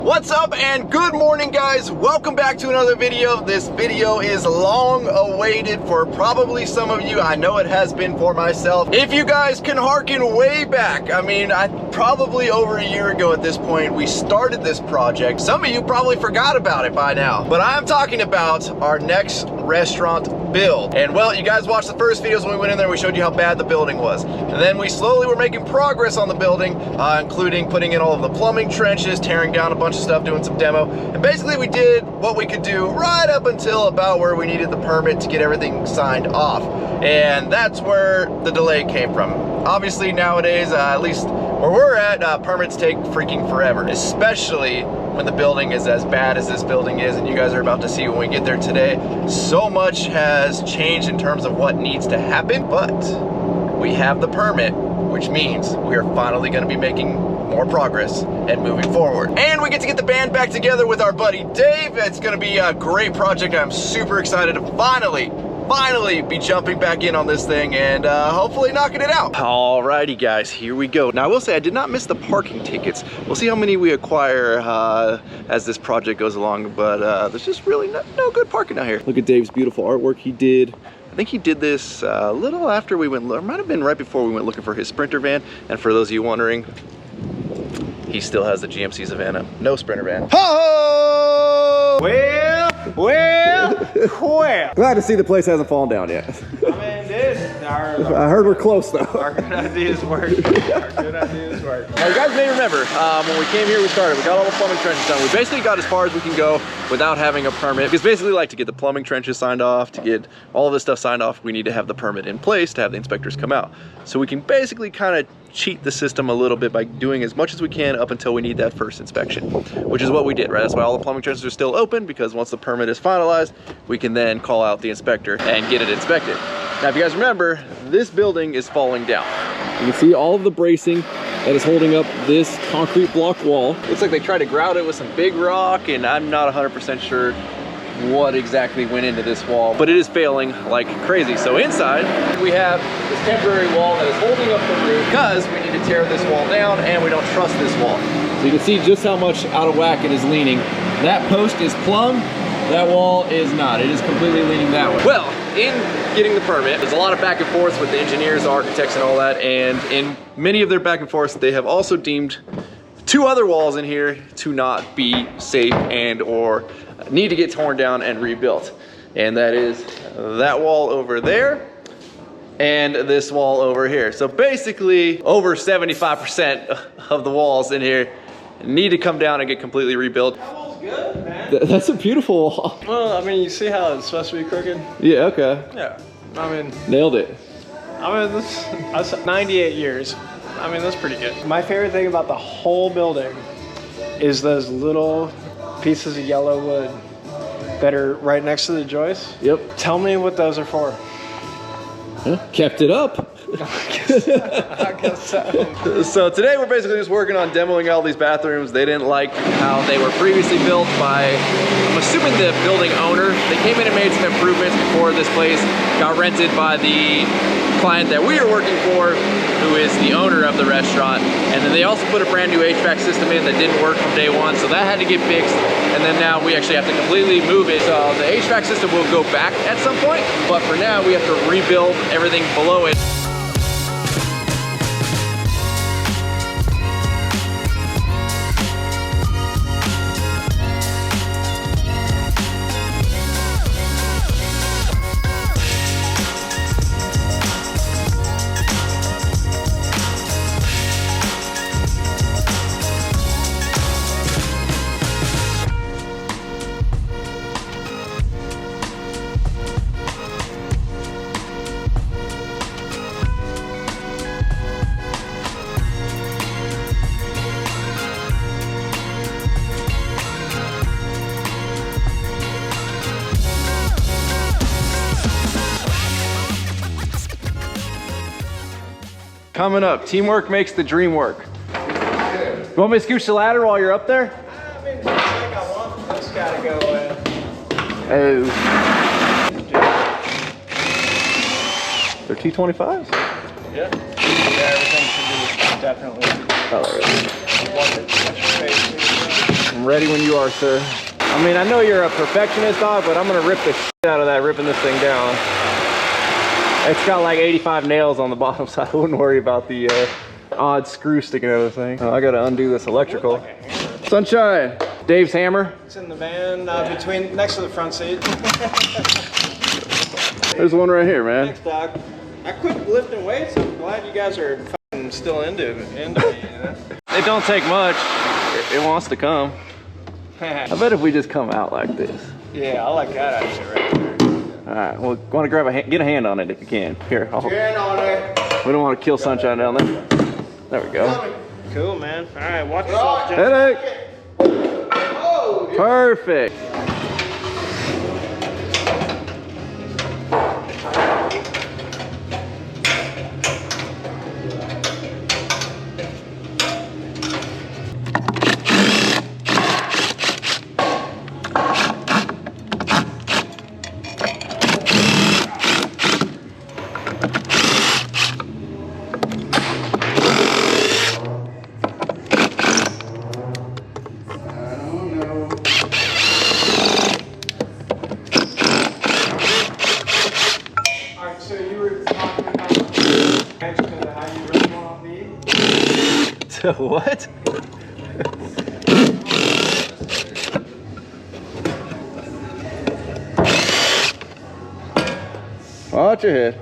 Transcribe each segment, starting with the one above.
What's up and good morning, guys. Welcome back to another video. This video is long awaited for probably some of you. I know it has been for myself. If you guys can harken way back, I mean, probably over a year ago at this point, we started this project. Some of you probably forgot about it by now, but I'm talking about our next restaurant build. And well, you guys watched the first videos when we went in there, we showed you how bad the building was. And then we slowly were making progress on the building, including putting in all of the plumbing trenches, tearing down a bunch of stuff, doing some demo. And basically we did what we could do right up until about where we needed the permit to get everything signed off. And that's where the delay came from. Obviously nowadays, at least where we're at, permits take freaking forever, especially when the building is as bad as this building is, and you guys are about to see when we get there today. So much has changed in terms of what needs to happen, but we have the permit, which means we are finally going to be making more progress and moving forward. And we get to get the band back together with our buddy Dave. It's going to be a great project. I'm super excited to finally be jumping back in on this thing and hopefully knocking it out. Alrighty guys, here we go. Now I will say I did not miss the parking tickets. We'll see how many we acquire as this project goes along, but there's just really no good parking out here. Look at Dave's beautiful artwork he did. I think he did this a little after we went, or might have been right before we went looking for his Sprinter van. And for those of you wondering, he still has the GMC Savannah, no Sprinter van. Ho! Well. Glad to see the place hasn't fallen down yet. I mean, I heard we're close though. Our good ideas work. Our good ideas work. Now you guys may remember, when we came here, we got all the plumbing trenches done. We basically got as far as we can go without having a permit, because basically like to get the plumbing trenches signed off, to get all of this stuff signed off, we need to have the permit in place to have the inspectors come out. So we can basically kind of cheat the system a little bit by doing as much as we can up until we need that first inspection, which is what we did, right? That's why all the plumbing trenches are still open, because once the permit is finalized, we can then call out the inspector and get it inspected. Now, if you guys remember, this building is falling down. You can see all of the bracing that is holding up this concrete block wall. Looks like they tried to grout it with some big rock, and I'm not 100% sure what exactly went into this wall, but it is failing like crazy. So inside, we have this temporary wall that is holding up the roof because we need to tear this wall down and we don't trust this wall. So you can see just how much out of whack it is leaning. That post is plumb, that wall is not. It is completely leaning that way. Well, in getting the permit, there's a lot of back and forth with the engineers, the architects, and all that, and in many of their back and forths, they have also deemed two other walls in here to not be safe and or need to get torn down and rebuilt. And that is that wall over there and this wall over here. So basically over 75% of the walls in here need to come down and get completely rebuilt. That wall's good, man. That's a beautiful wall. Well, I mean, you see how it's supposed to be crooked? Yeah, okay. Yeah. I mean, nailed it. I mean, that's 98 years. I mean, that's pretty good. My favorite thing about the whole building is those little pieces of yellow wood that are right next to the joists. Yep. Tell me what those are for. Huh? Kept it up. I guess so. So today we're basically just working on demoing all these bathrooms. They didn't like how they were previously built by, I'm assuming, the building owner. They came in and made some improvements before this place got rented by the client that we are working for, who is the owner of the restaurant. And then they also put a brand new HVAC system in that didn't work from day one, so that had to get fixed. And then now we actually have to completely move it. So the HVAC system will go back at some point, but for now we have to rebuild everything below it. Coming up, teamwork makes the dream work. You want me to scooch the ladder while you're up there? I mean, I think I want this guy to go in. Oh. They're T25s? Yeah. Yeah, everything should be definitely. Oh, really? I'm ready when you are, sir. I mean, I know you're a perfectionist, dog, but I'm gonna rip the shit out of that, ripping this thing down. It's got like 85 nails on the bottom, so I wouldn't worry about the odd screw sticking out of the thing. Oh, I gotta undo this electrical. Like Sunshine, Dave's hammer. It's in the van, next to the front seat. There's one right here, man. Thanks, Doc. I quit lifting weights. I'm glad you guys are fucking still into me, you know? It don't take much. It wants to come. I bet if we just come out like this. Yeah, I like that actually right there. All right, well, want to grab a get a hand on it if you can. Here, Hand on it. We don't want to kill Sunshine down there. There we go. Cool, man. All right, watch yourself, Jeff. Headache. Perfect. What? Watch your head.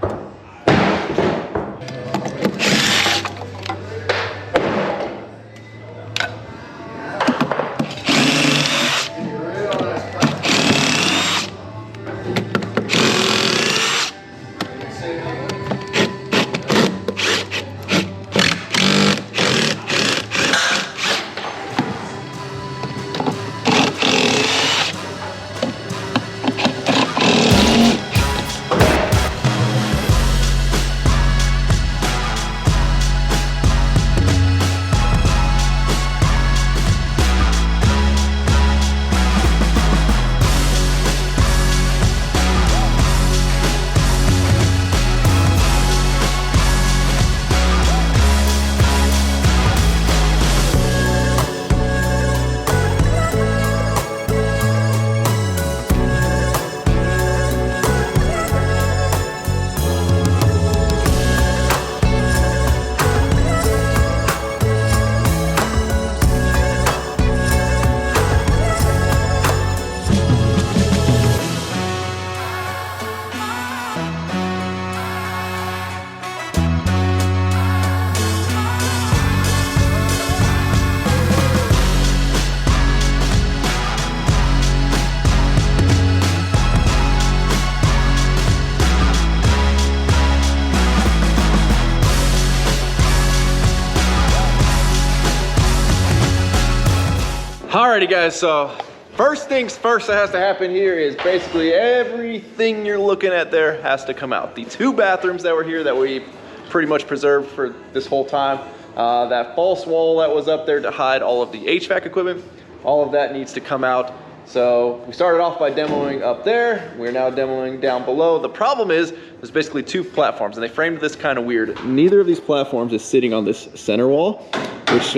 Alrighty guys, so first things first that has to happen here is basically everything you're looking at there has to come out. The two bathrooms that were here that we pretty much preserved for this whole time, that false wall that was up there to hide all of the HVAC equipment, all of that needs to come out. So we started off by demoing up there. We're now demoing down below. The problem is there's basically two platforms and they framed this kind of weird. Neither of these platforms is sitting on this center wall, which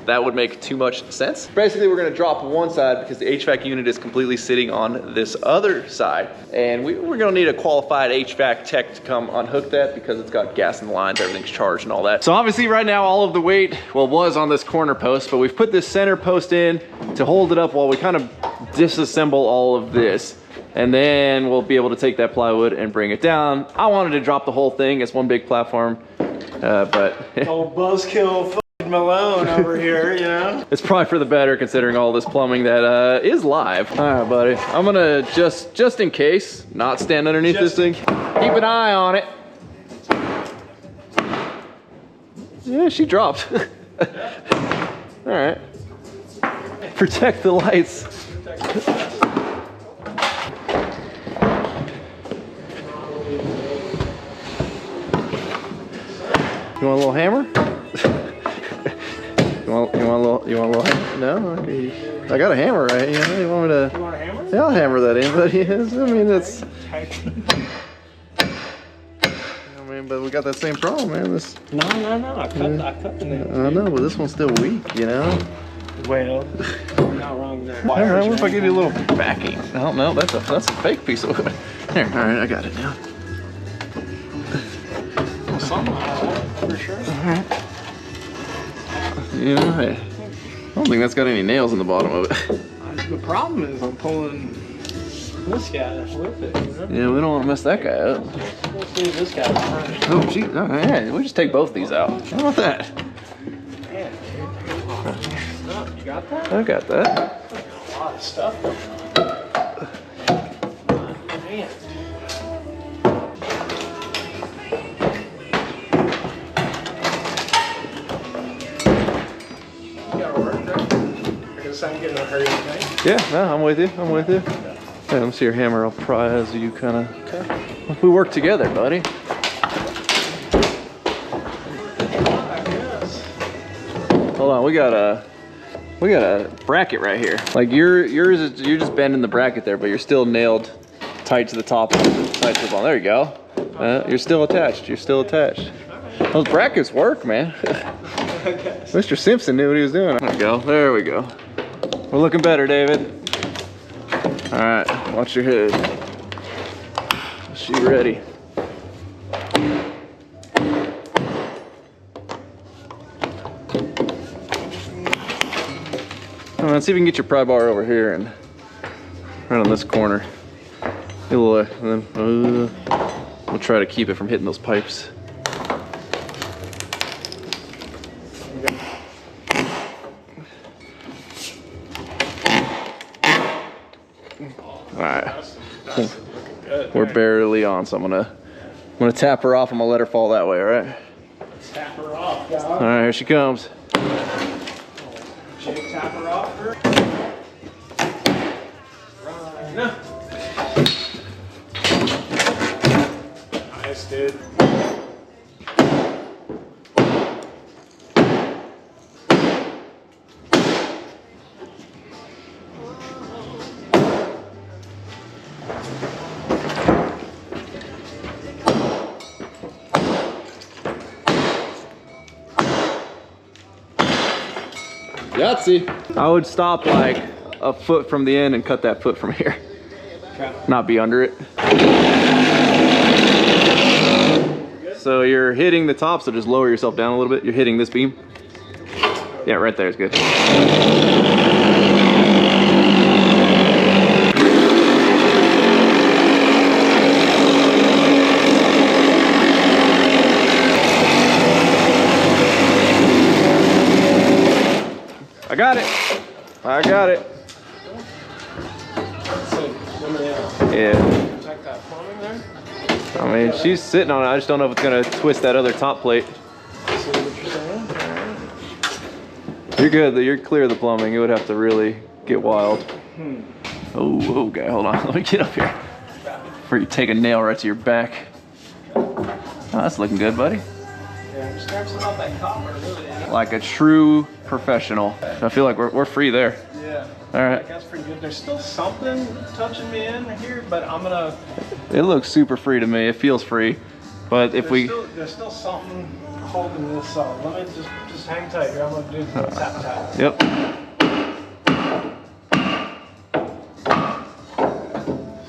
that would make too much sense. Basically, we're gonna drop one side because the HVAC unit is completely sitting on this other side. And we're gonna need a qualified HVAC tech to come unhook that because it's got gas in the lines, everything's charged and all that. So obviously right now, all of the weight, well, was on this corner post, but we've put this center post in to hold it up while we kind of disassemble all of this. And then we'll be able to take that plywood and bring it down. I wanted to drop the whole thing as one big platform, but old buzzkill Malone over here, you know? It's probably for the better considering all this plumbing that is live. All right, buddy. I'm gonna just in case, not stand underneath this thing. Keep an eye on it. Yeah, she dropped. All right. Protect the lights. You want a little hammer? You want a little hammer? No? Okay. I got a hammer right here. You want me to? You want a hammer? Yeah, I'll hammer that in, but yes, I mean, that's... I mean, but we got that same problem, man. This... No. I cut the nail. I know, but this one's still weak, you know? Well, What if I give you a little backing? I don't know. That's a fake piece of wood. Here, all right, I got it now. Well, something for sure. All right. You know, I don't think that's got any nails in the bottom of it. The problem is I'm pulling this guy with it, you know? Yeah, we don't want to mess that guy up. Let's leave this guy behind. Oh, geez. Oh, yeah, we just take both these out. How about that? Man, dude. Oh, you got that? I got that. A lot of stuff. Man. You gotta work, right? I guess I'm getting in a hurry today. Yeah, no, I'm with you. I'm with you. Hey, let me see your hammer. I'll pry as you kind of. Okay. We work together, buddy. Hold on, we got a bracket right here. Like yours is, you're just bending the bracket there, but you're still nailed tight to the top, tight to the bottom. There you go. You're still attached. You're still attached. Those brackets work, man. Mr. Simpson knew what he was doing. There we go. There we go. We're looking better, David. All right, watch your head. She ready. Come on, let's see if we can get your pry bar over here and right on this corner. And then we'll try to keep it from hitting those pipes. All right, we're barely on, so I'm gonna tap her off. I'm gonna let her fall that way. All right. Tap her off, dog. All right, here she comes. Jake, tap her off. Right. Nice, dude. Yahtzee. I would stop like a foot from the end and cut that foot from here. Okay. Not be under it. So you're hitting the top, so just lower yourself down a little bit. You're hitting this beam. Yeah, right there is good. I got it. I got it. Yeah. Check that plumbing there. I mean, she's sitting on it. I just don't know if it's gonna twist that other top plate. See what you're saying? You're good. You're clear of the plumbing. It would have to really get wild. Oh, okay. Hold on. Let me get up here before you take a nail right to your back. Oh, that's looking good, buddy. Yeah, just grab some of that copper, really. Like a true professional. I feel like we're free there. Yeah. All right. That's pretty good. There's still something touching me in here, but I'm gonna. It looks super free to me. It feels free, but if there's still something holding this up. Let me just hang tight here. I'm gonna do the tap tap. Yep.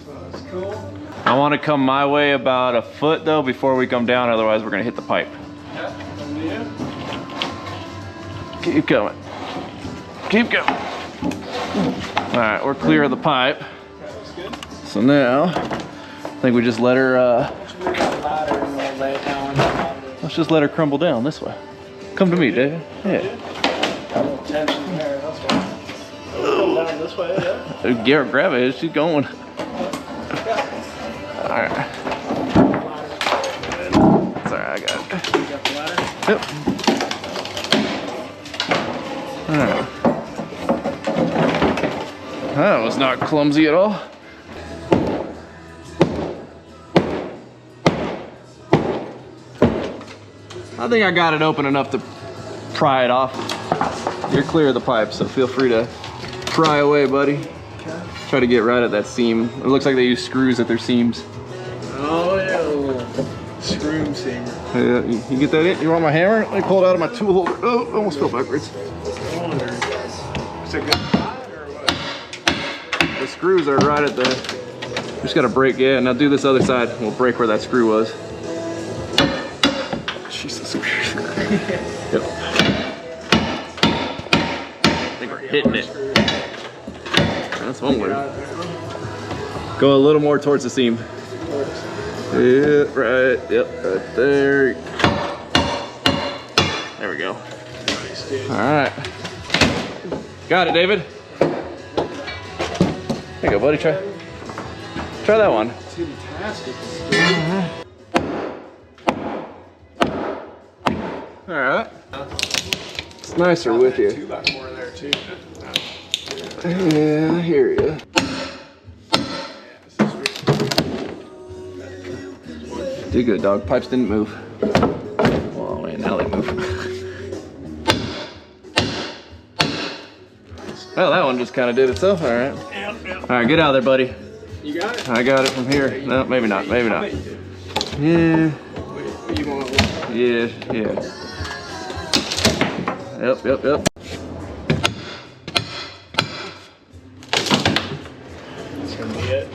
So that's cool. I want to come my way about a foot though before we come down. Otherwise, we're gonna hit the pipe. Yeah. And you? Keep going. Keep going. All right, we're clear of the pipe. That's good. So now, I think we just let her, let's just let her crumble down this way. Come to me, David. Yeah. A little tension there, that's why. Come down this way, yeah. Garrett, grab it. She's going. All right. That's all right, I got it. You got the ladder? Yep. All right. That was not clumsy at all. I think I got it open enough to pry it off. You're clear of the pipe, so feel free to pry away, buddy. Okay. Try to get right at that seam. It looks like they use screws at their seams. Oh yeah, a little screw seamer. Yeah, you get that in? You want my hammer? Let me pull it out of my tool holder. Oh, almost fell backwards. I wonder. Is it good or what? the screws are right at the, just gotta break, yeah, now do this other side. We'll break where that screw was. Jesus Christ. Yep. I think we're hitting it. That's one way. Go a little more towards the seam. Yeah, right, yep, right there. There we go. All right. Got it, David. There you go, buddy. Try that one. All right. It's nicer with you. 2x4 there too. Yeah, I hear you. Did good, dog. Pipes didn't move. Oh man, now they move. Oh, that one just kind of did itself. All right. All right, get out of there, buddy. You got it? I got it from here. No, maybe not. Maybe not. Yeah. Yeah. Yeah. Yep. Yep. Yep. That's gonna be it.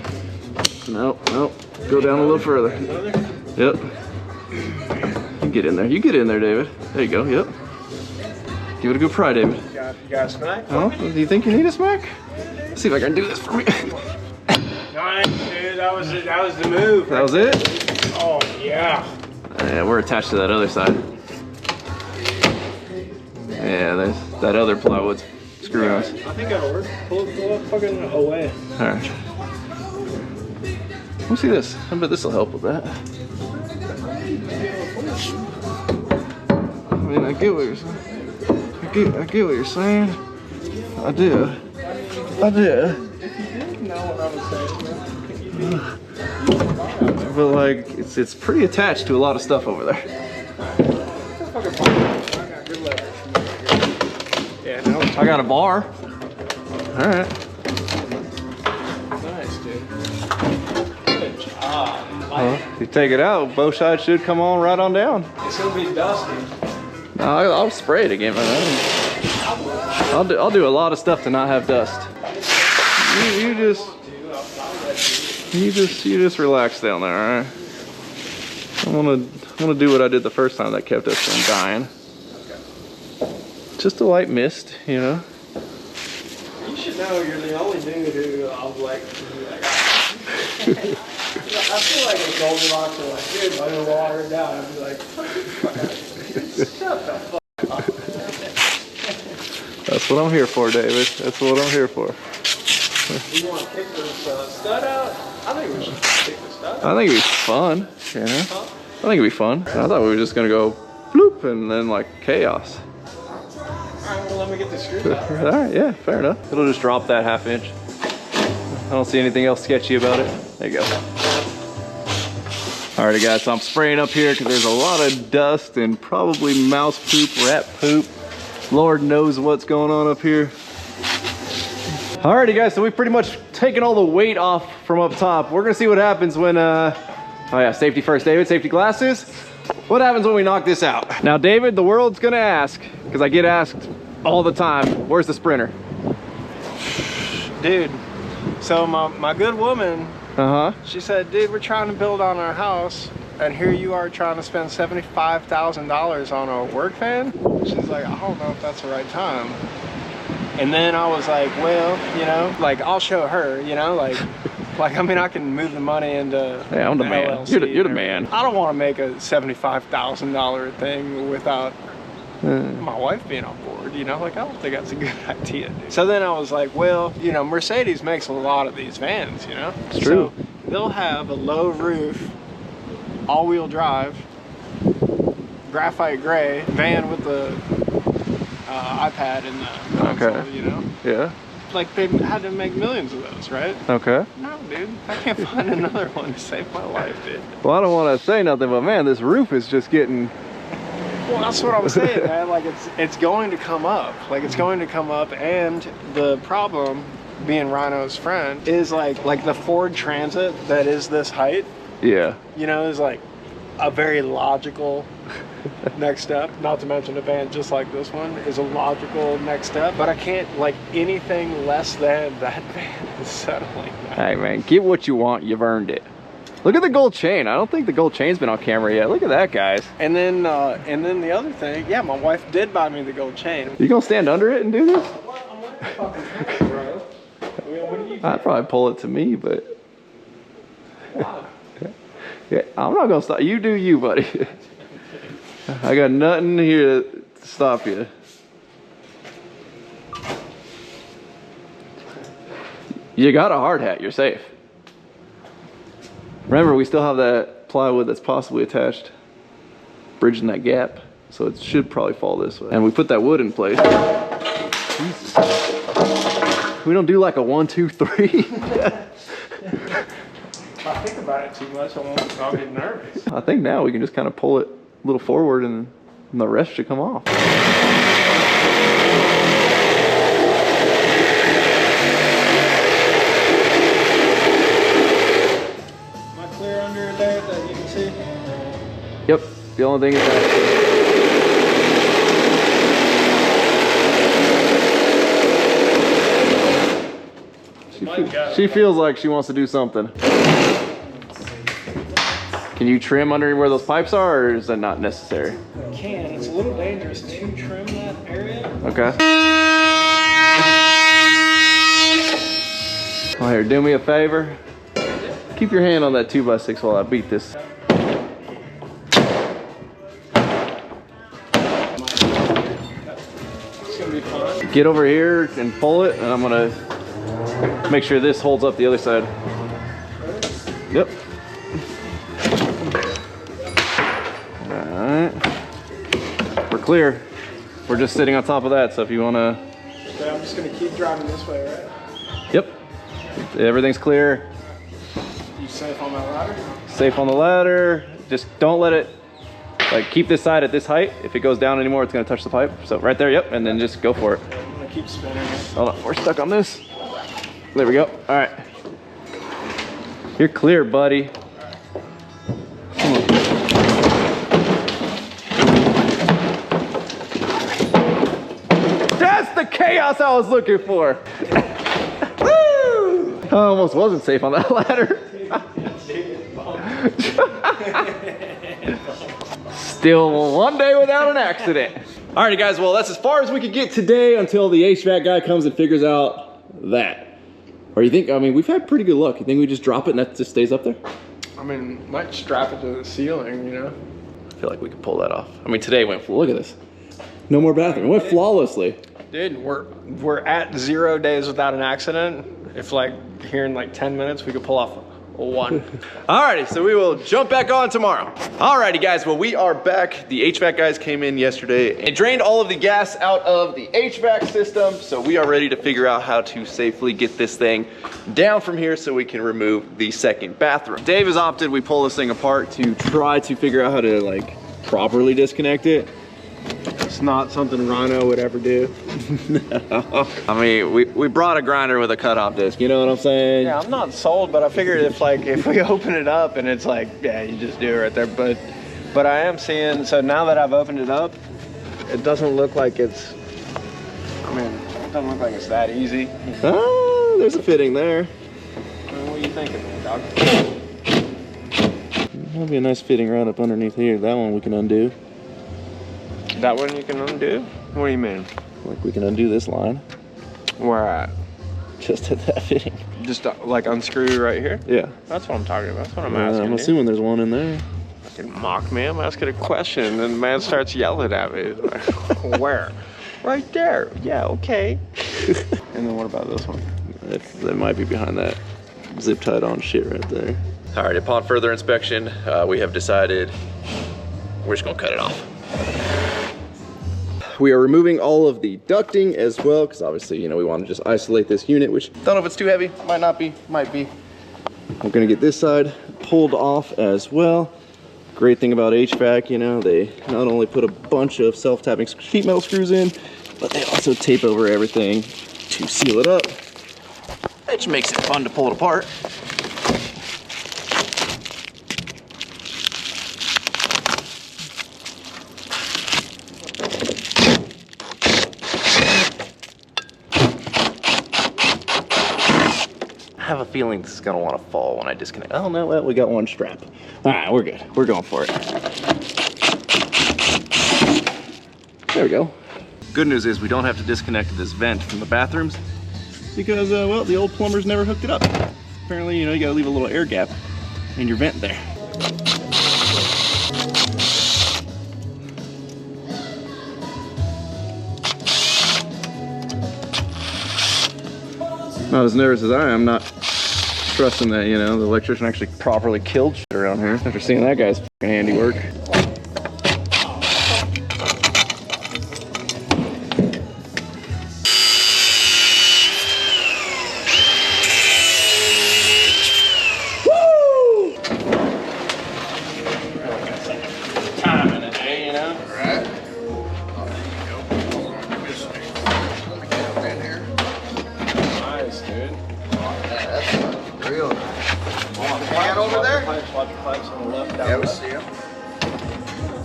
Nope. Nope. Go down a little further. Yep. You get in there. You get in there, David. There you go. Yep. Give it a good pry, David. You got a smack? Oh, do you think you need a smack? Let's see if I can do this for me. Nice, dude. That was the move. That was it? Oh, yeah. Yeah, we're attached to that other side. Yeah, there's that other plywood's screwing us. I think that'll work. Pull it fucking away. All right. Let me see this. I bet this will help with that. I mean, I get what you're saying. I get what you're saying. I do. I do. But like, it's pretty attached to a lot of stuff over there. Yeah, no. I got a bar. All right. Nice, dude. Good job. Well, if you take it out, both sides should come on right on down. It's gonna be dusty. No, I'll spray it again, man. I'll do a lot of stuff to not have dust. You just relax down there, all right? I wanna do what I did the first time that kept us from dying. Just a light mist, you know. You should know you're the only dude who I'll like. I feel like a Goldilocks or like, dude, let me water it down. I'd be like, shut the fuck up. That's what I'm here for, David. That's what I'm here for. You want to kick this stud out? I think we should kick the stud out. I think it'd be fun, you know? I think it'd be fun. I thought we were just gonna go bloop and then like chaos. Alright, well let me get the screws out. Alright, yeah, fair enough. It'll just drop that ½ inch. I don't see anything else sketchy about it. There you go. Alrighty guys, so I'm spraying up here because there's a lot of dust and probably mouse poop, rat poop. Lord knows what's going on up here. Alrighty guys, so we've pretty much taken all the weight off from up top. We're gonna see what happens when, oh yeah, safety first, David, safety glasses. What happens when we knock this out? Now David, the world's gonna ask, because I get asked all the time, where's the Sprinter? Dude, so my good woman, she said, dude, we're trying to build on our house, and here you are trying to spend $75,000 on a work fan? She's like, I don't know if that's the right time. And then I was like, well, you know, like I'll show her, you know, like I mean, I can move the money into yeah, I'm the man. LLC You're the man. I don't want to make a $75,000 thing without my wife being on board, you know, like I don't think that's a good idea, dude. So then I was like, well, you know, Mercedes makes a lot of these vans, you know. It's true. So they'll have a low roof, all-wheel drive, graphite gray van with the iPad in the console, you know? Yeah. Like they had to make millions of those, right? Okay. No, dude, I can't find another one to save my life, dude. Well, I don't want to say nothing, but man, this roof is just getting... Well, that's what I'm saying, man. Like it's going to come up. Like it's going to come up, and the problem, being Rhino's friend, is like the Ford Transit that is this height. Yeah. You know, is like a very logical next step. Not to mention a van just like this one is a logical next step, but I can't, like, anything less than that van is settling. Hey man, get what you want, you've earned it. Look at the gold chain. I don't think the gold chain's been on camera yet. Look at that, guys. And then the other thing, yeah, my wife did buy me the gold chain. You gonna stand under it and do this? I'd probably pull it to me, but yeah, I'm not gonna stop. You do you, buddy. I got nothing here to stop you. You got a hard hat, you're safe. Remember, we still have that plywood that's possibly attached, bridging that gap, so it should probably fall this way. And we put that wood in place. Jesus. We don't do like a 1, 2, 3. If I think about it too much, I'll get nervous. I think now we can just kind of pull it a little forward and the rest should come off. Am I clear under there that you can see? Yep, the only thing is that she feels like she wants to do something. Can you trim under where those pipes are, or is that not necessary? I can. It's a little dangerous to trim that area. Okay. Well, here, do me a favor. Keep your hand on that 2x6 while I beat this. It's gonna be fun. Get over here and pull it, and I'm gonna make sure this holds up the other side. Yep. Alright. We're clear. We're just sitting on top of that, so if you wanna... Okay, I'm just gonna keep driving this way, right? Yep. Everything's clear. You safe on that ladder? Safe on the ladder. Just don't let it, like, keep this side at this height. If it goes down anymore, it's gonna touch the pipe. So right there, yep, and then just go for it. I'm gonna keep spinning it. Hold on, we're stuck on this. There we go. All right. You're clear, buddy. Come on. That's the chaos I was looking for. Woo! I almost wasn't safe on that ladder. Still one day without an accident. Alrighty guys, well that's as far as we could get today until the HVAC guy comes and figures out that. Or you think, I mean, we've had pretty good luck. You think we just drop it and that just stays up there? I mean, might strap it to the ceiling, you know? I feel like we could pull that off. I mean, today went, look at this. No more bathroom, it went flawlessly. Dude, we're at 0 days without an accident. If like here in like 10 minutes, we could pull off one. Alrighty, so we will jump back on tomorrow. Alrighty guys, well we are back. The HVAC guys came in yesterday and drained all of the gas out of the HVAC system. So we are ready to figure out how to safely get this thing down from here so we can remove the second bathroom. Dave has opted, we pull this thing apart to try to figure out how to like properly disconnect it. It's not something Rhino would ever do. No. I mean, we brought a grinder with a cutoff disc, you know what I'm saying? Yeah, I'm not sold, but I figured if we open it up and it's like, yeah, you just do it right there. But I am seeing, so now that I've opened it up, it doesn't look like it's, I mean, it doesn't look like it's that easy. Oh, there's a fitting there. What are you thinking, man, dog? That'll be a nice fitting right up underneath here. That one we can undo. That one you can undo? What do you mean? Like we can undo this line. Where at? Just at that fitting. Just like unscrew right here? Yeah. That's what I'm talking about. That's what I'm asking. I'm assuming there's one in there. Fucking mock me. I'm asking a question, and then the man starts yelling at me. He's like, where? Right there. Yeah, okay. And then what about this one? That might be behind that zip tied on shit right there. All right, upon further inspection, we have decided we're just gonna cut it off. We are removing all of the ducting as well, because obviously, you know, we want to just isolate this unit, which don't know if it's too heavy, might not be, might be. We're gonna get this side pulled off as well. Great thing about HVAC, you know, they not only put a bunch of self-tapping sheet metal screws in, but they also tape over everything to seal it up. That just makes it fun to pull it apart. I have a feeling this is gonna want to fall when I disconnect. Oh no, well, we got one strap. All right, we're good. We're going for it. There we go. Good news is we don't have to disconnect this vent from the bathrooms because, well, the old plumbers never hooked it up. Apparently, you know, you gotta leave a little air gap in your vent there. Not as nervous as I am, not trusting that, you know, the electrician actually properly killed shit around here after seeing that guy's fucking handiwork. Woo! Time in a day, you know? Right. Oh, there you go. Let me get up in here. Nice, dude. That's real nice. Pan over there? Pipes on the left. Yeah, we see him.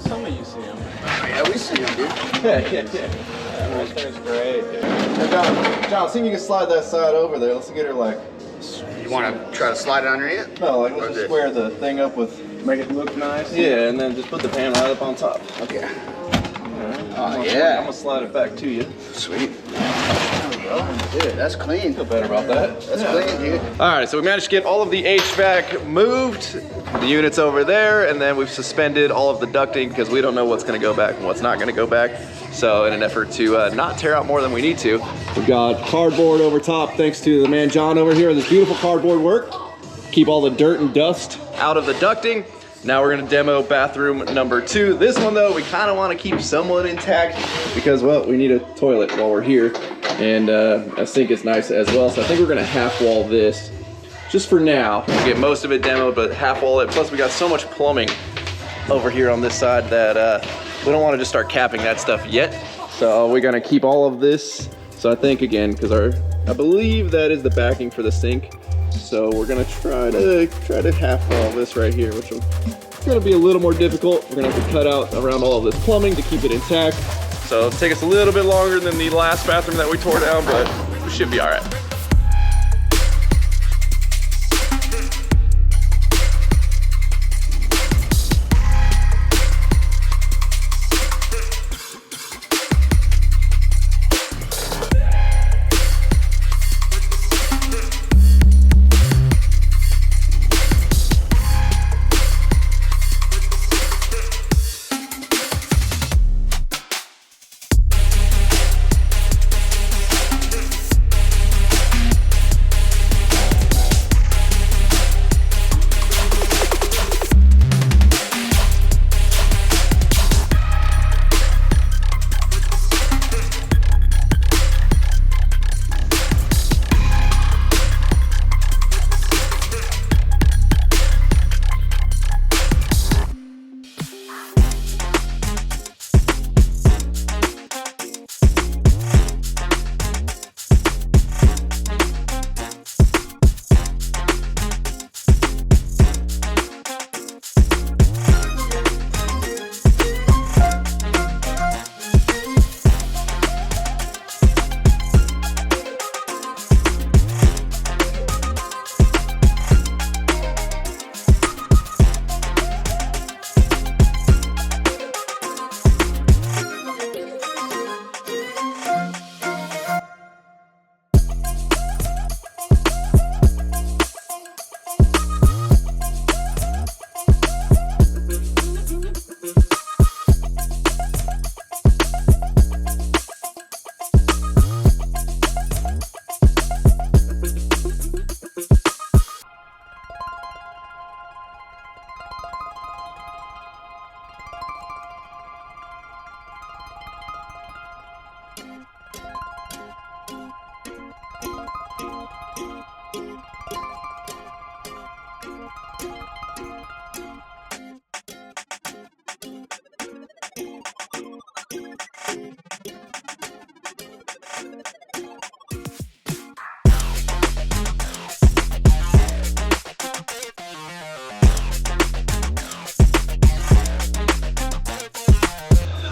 Some of you see them. Yeah, we see him, dude. Yeah. That thing's great, dude. Hey, John, see if you can slide that side over there. Let's get her like, You want to try to slide it underneath? no, like let's Or just this? square the thing up with, Make it look nice. yeah, and then just put the pan right up on top. Okay. I'm yeah. gonna slide it back to you. Sweet. There we go. Dude, that's clean. Feel better about that. That's clean, dude. All right, so we managed to get all of the HVAC moved. The unit's over there, and then we've suspended all of the ducting because we don't know what's gonna go back and what's not gonna go back. So in an effort to not tear out more than we need to, we've got cardboard over top thanks to the man John over here. This beautiful cardboard work. Keep all the dirt and dust out of the ducting. Now we're gonna demo bathroom number 2. This one though, we kind of want to keep somewhat intact because, well, we need a toilet while we're here, and a sink is nice as well. So I think we're gonna half wall this just for now. We'll get most of it demoed, but half wall it. Plus we got so much plumbing over here on this side that we don't want to just start capping that stuff yet. So we're gonna keep all of this. So I think again, because I believe that is the backing for the sink. So we're gonna try to half wall this right here, which is gonna be a little more difficult. We're gonna have to cut out around all of this plumbing to keep it intact. So it'll take us a little bit longer than the last bathroom that we tore down, but we should be all right.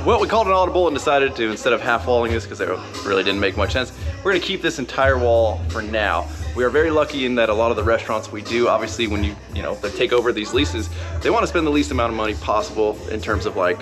Well, we called an audible and decided to, instead of half walling this, because it really didn't make much sense, we're gonna keep this entire wall for now. We are very lucky in that a lot of the restaurants we do, obviously when they take over these leases, they want to spend the least amount of money possible in terms of like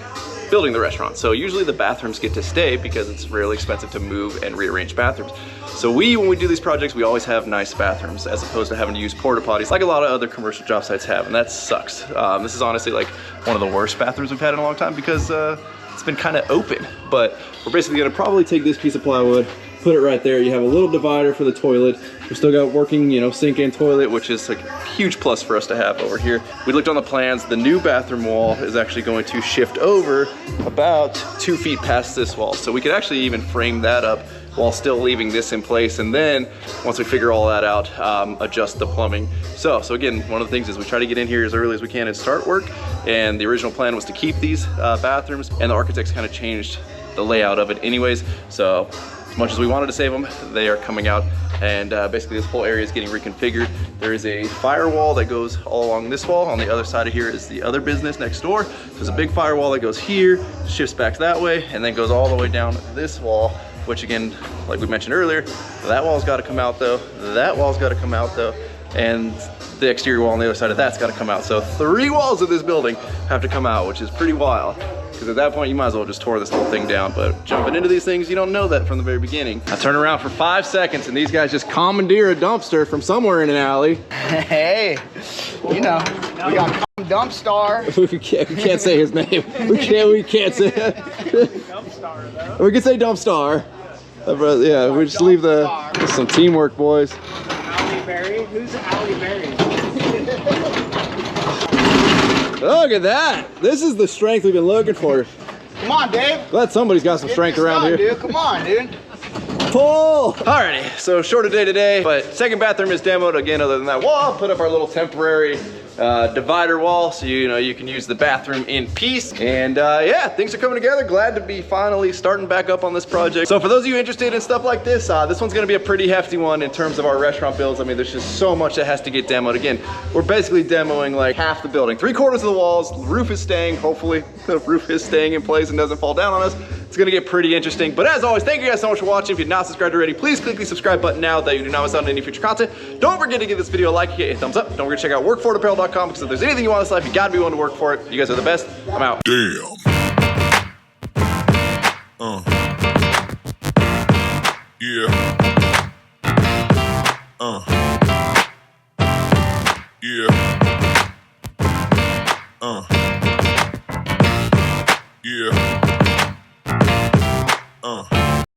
building the restaurant. So usually the bathrooms get to stay because it's really expensive to move and rearrange bathrooms. So when we do these projects, we always have nice bathrooms as opposed to having to use porta potties like a lot of other commercial job sites have, and that sucks. This is honestly like one of the worst bathrooms we've had in a long time because it's been kind of open. But we're basically gonna probably take this piece of plywood, put it right there. You have a little divider for the toilet. We still got working, sink and toilet, which is like a huge plus for us to have over here. We looked on the plans. The new bathroom wall is actually going to shift over about 2 feet past this wall. So we could actually even frame that up while still leaving this in place. And then once we figure all that out, adjust the plumbing. So again, one of the things is we try to get in here as early as we can and start work. And the original plan was to keep these bathrooms, and the architects kind of changed the layout of it anyways. So as much as we wanted to save them, they are coming out, and basically this whole area is getting reconfigured. There is a firewall that goes all along this wall. On the other side of here is the other business next door. There's a big firewall that goes here, shifts back that way, and then goes all the way down this wall, which again, like we mentioned earlier, that wall's got to come out though, that wall's got to come out though, and the exterior wall on the other side of that's got to come out. So 3 walls of this building have to come out, which is pretty wild. Because at that point, you might as well just tore this whole thing down. But jumping into these things, you don't know that from the very beginning. I turn around for 5 seconds and these guys just commandeer a dumpster from somewhere in an alley. Hey, we got Dump Star. we can't say his name. We can't say it. We can say Dump Star. Yeah, we just leave some teamwork, boys. Allie Berry? Who's Allie Berry? Look at that. This is the strength we've been looking for. Come on, Dave. Glad somebody's got some strength around here. Dude. Come on, dude. Pull! Alrighty, so shorter day today, but second bathroom is demoed again. Other than that wall, put up our little temporary divider wall so you can use the bathroom in peace. And yeah, things are coming together. Glad to be finally starting back up on this project. So for those of you interested in stuff like this one's gonna be a pretty hefty one in terms of our restaurant builds. I mean, there's just so much that has to get demoed. Again, we're basically demoing like half the building. 3/4 of the walls, the roof is staying. Hopefully the roof is staying in place and doesn't fall down on us. It's gonna get pretty interesting. But as always, thank you guys so much for watching. If you're not subscribed already, please click the subscribe button now that you do not miss out on any future content. Don't forget to give this video a like, hit a thumbs up. Don't forget to check out workforapparel.com, because if there's anything you want in this life, you gotta be willing to work for it. You guys are the best. I'm out. Damn. Yeah.